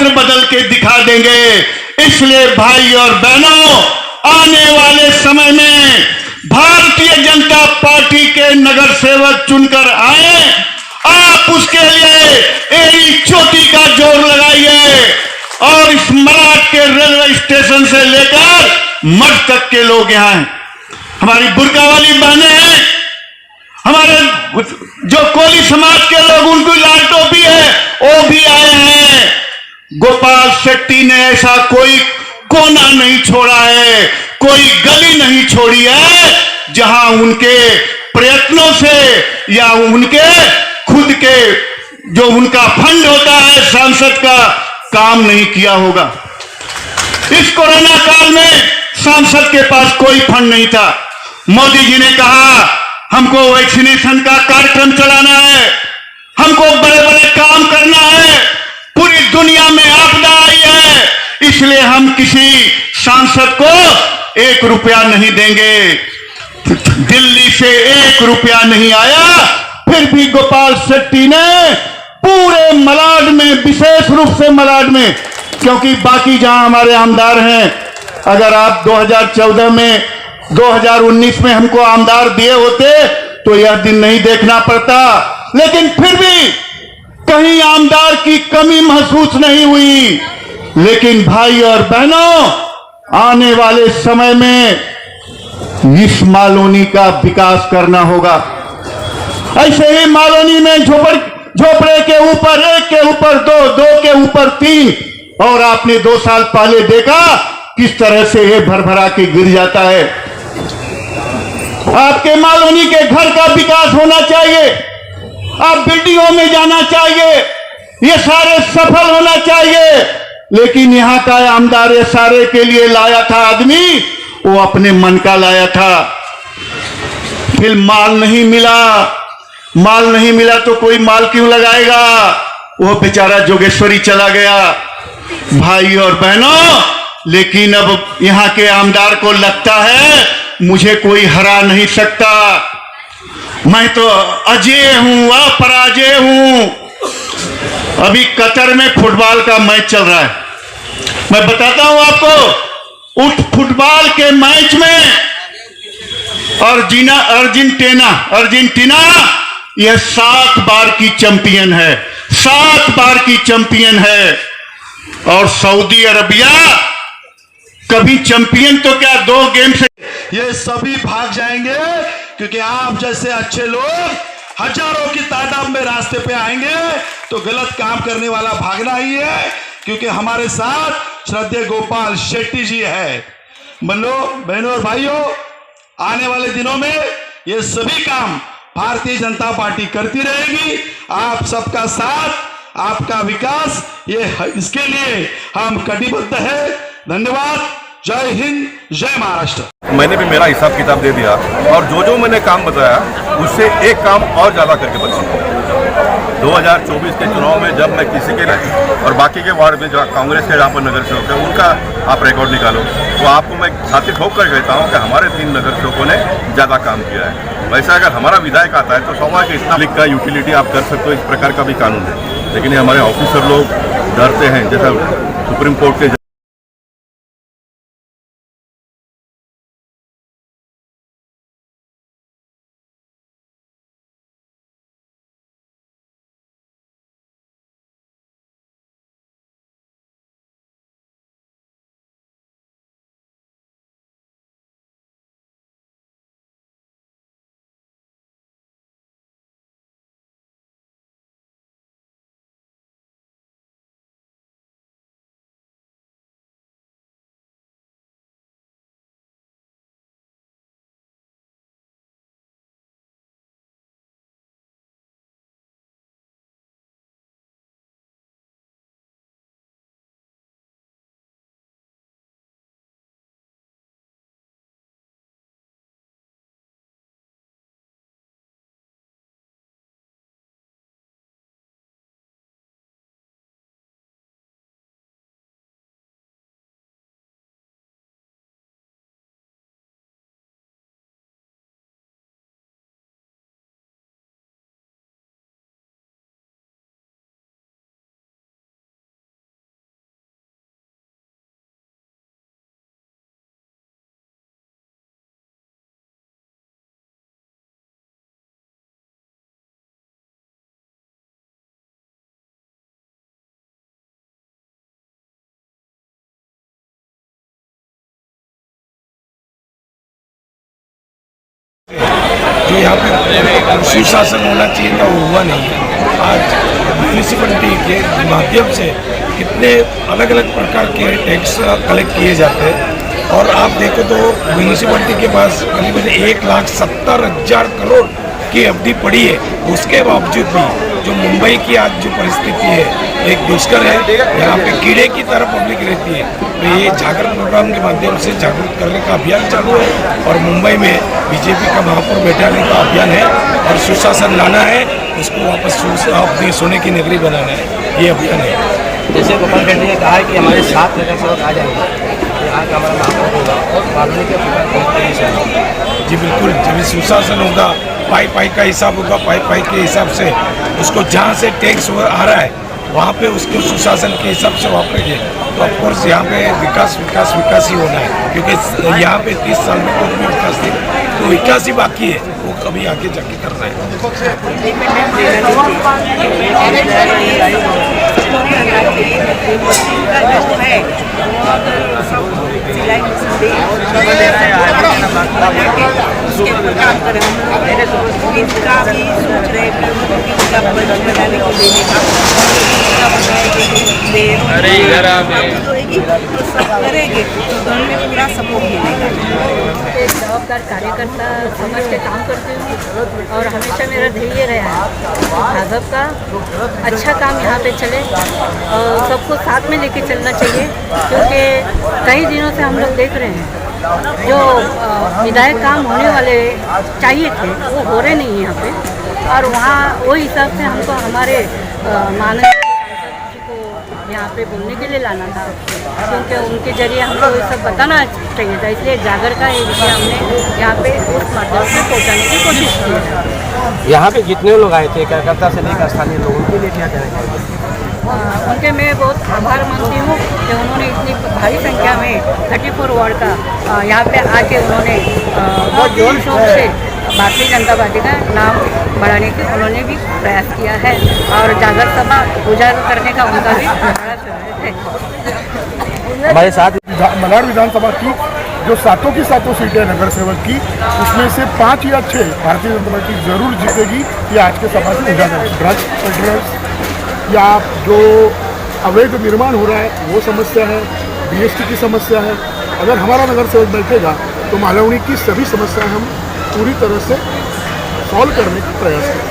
चरित्र बदल के दिखा देंगे। इसलिए भाई और बहनों, आने वाले समय में भारतीय जनता पार्टी के नगर सेवक चुनकर आए, आप उसके लिए एड़ी चोटी का जोर लगाइए और इस मलाड के रेलवे स्टेशन से लेकर मठ तक के लोग यहां हैं। हमारी बुर्का वाली बहनें हैं, हमारे जो कोली समाज के लोग, उनकी लाल टोपी है, वो भी आए हैं। गोपाल शेट्टी ने ऐसा कोई कोना नहीं छोड़ा है, कोई गली नहीं छोड़ी है जहां उनके प्रयत्नों से या उनके खुद के जो उनका फंड होता है सांसद का, काम नहीं किया होगा। इस कोरोना काल में सांसद के पास कोई फंड नहीं था। मोदी जी ने कहा हमको वैक्सीनेशन का कार्यक्रम चलाना है, हमको बड़े बड़े काम करना है, पूरी दुनिया में आपदा आई है, इसलिए हम किसी सांसद को 1 रुपया नहीं देंगे। दिल्ली से 1 रुपया नहीं आया, फिर भी गोपाल शेट्टी ने पूरे मलाड में, विशेष रूप से मलाड में, क्योंकि बाकी जहां हमारे आमदार हैं, अगर आप 2014 में 2019 में हमको आमदार दिए होते तो यह दिन नहीं देखना पड़ता, लेकिन फिर भी कहीं आमदार की कमी महसूस नहीं हुई। लेकिन भाई और बहनों, आने वाले समय में इस मालोनी का विकास करना होगा। ऐसे ही मालोनी में झोपड़े के ऊपर 1 के ऊपर 2, 2 के ऊपर 3, और आपने 2 साल पहले देखा किस तरह से ये भरभरा के गिर जाता है। आपके मालोनी के घर का विकास होना चाहिए, आप बिल्डिंगों में जाना चाहिए, ये सारे सफल होना चाहिए। लेकिन यहां का आमदार ये सारे के लिए लाया था आदमी, वो अपने मन का लाया था। फिर माल नहीं मिला, माल नहीं मिला तो कोई माल क्यों लगाएगा? वो बेचारा जोगेश्वरी चला गया। भाई और बहनों, लेकिन अब यहां के आमदार को लगता है मुझे कोई हरा नहीं सकता, मैं तो अजेय हूं, अपराजेय हूं। अभी कतर में फुटबॉल का मैच चल रहा है, मैं बताता हूं आपको। उस फुटबॉल के मैच में अर्जेंटीना यह 7 बार की चैंपियन है, 7 बार की चैंपियन है। और सऊदी अरबिया कभी चैंपियन तो क्या 2 गेम से। ये सभी भाग जाएंगे क्योंकि आप जैसे अच्छे लोग हजारों की तादाद में रास्ते पे आएंगे तो गलत काम करने वाला भागना ही है, क्योंकि हमारे साथ श्रद्धेय गोपाल शेट्टी जी है। बहनों और भाइयों, आने वाले दिनों में ये सभी काम भारतीय जनता पार्टी करती रहेगी। आप सबका साथ, आपका विकास, ये इसके लिए हम कटिबद्ध है। धन्यवाद। जय हिंद, जय महाराष्ट्र। मैंने भी मेरा हिसाब किताब दे दिया और जो मैंने काम बताया उससे एक काम और ज़्यादा करके बताऊंगा। 2024 के चुनाव में जब मैं किसी के और बाकी के वार्ड में जो कांग्रेस के जहाँ पर नगर सेवक है उनका आप रिकॉर्ड निकालो तो आपको मैं छाती ठोक कर कहता हूँ कि हमारे 3 नगर सेवकों ने ज़्यादा काम किया है। वैसे अगर हमारा विधायक आता है तो स्वाभाविक इतना लिख का यूटिलिटी आप कर सकते हो, इस प्रकार का भी कानून है। लेकिन ये हमारे ऑफिसर लोग डरते हैं, जैसा सुप्रीम कोर्ट के जो यहाँ पे सुशासन होना चाहिए था वो हुआ नहीं है। आज म्यूनिसिपलिटी के माध्यम से कितने अलग अलग प्रकार के टैक्स कलेक्ट किए जाते हैं और आप देखो तो म्यूनिसिपलिटी के पास करीबन 1,70,000 करोड़ की अवधि पड़ी है। उसके बावजूद भी जो मुंबई की आज जो परिस्थिति है एक दुष्कर है, यहाँ पे कीड़े की तरह पब्लिक रहती है। तो ये जागरण प्रोग्राम के माध्यम से जागरूक करने का अभियान चालू है और मुंबई में बीजेपी का महापौर बैठाने का अभियान है और सुशासन लाना है, उसको वापस अपनी सोने की नगरी बनाना है, ये अभियान है। जैसे गोपाल रेड्डी ने कहा है कि हमारे 7 नगर सेवक आ जाएंगे, यहाँ का हमारा महापौर होगा और कॉलोनी के प्रकार जी बिल्कुल, जब सुशासन होगा, पाई का हिसाब होगा, पाई के हिसाब से उसको जहाँ से टैक्स आ रहा है वहाँ पे उसको सुशासन के हिसाब से वापरेंगे तो ऑफकोर्स यहाँ पे विकास ही होना है, क्योंकि यहाँ पे 30 साल में कुछ भी विकास नहीं, तो विकास ही बाकी है, वो कभी आगे जाके करना है। अरे इधर करेंगे तो घर में पूरा सपोर्ट मिलेगा। एक जवाबदार कार्यकर्ता समझ के काम करती हूँ और हमेशा मेरा ध्येय रहा है भाजपा का अच्छा काम यहाँ पे चले और सबको साथ में लेके चलना चाहिए, क्योंकि कई दिनों से हम लोग देख रहे हैं जो विधायक काम होने वाले चाहिए थे वो हो रहे नहीं यहाँ पे, और वहाँ वो हिसाब से हमको हमारे माननीय यहाँ पे बोलने के लिए लाना था, क्योंकि उनके जरिए हमको ये सब बताना चाहिए था, इसलिए जागर का ये विषय हमने यहाँ पे उस माध्यम से पहुँचाने की कोशिश की है। यहाँ पे जितने लोग आए थे कार्यकर्ता से लेकर स्थानीय लोगों के लिए क्या कहना उनके मैं बहुत आभार मानती हूँ कि उन्होंने इतनी भारी संख्या में 34 वार्ड का यहाँ पे आके उन्होंने बहुत जोर शोर से भारतीय जनता पार्टी का नाम बढ़ाने की उन्होंने भी प्रयास किया है और जागर सभा उजागर करने का उनका भी बड़ा प्रयास है। हमारे साथ मलाड विधानसभा की जो सातों की सातों सीटें नगर सेवक की, उसमें से 5 या 6 भारतीय जनता पार्टी जरूर जीतेगी। ये आज के सभा से उजागर ड्रग्स पेट्रोल्स या जो अवैध निर्माण हो रहा है वो समस्या है, BST की समस्या है। अगर हमारा नगर सेवक बैठेगा तो मालवनी की सभी समस्याएं हम पूरी तरह से सॉल्व करने का प्रयास करेंगे।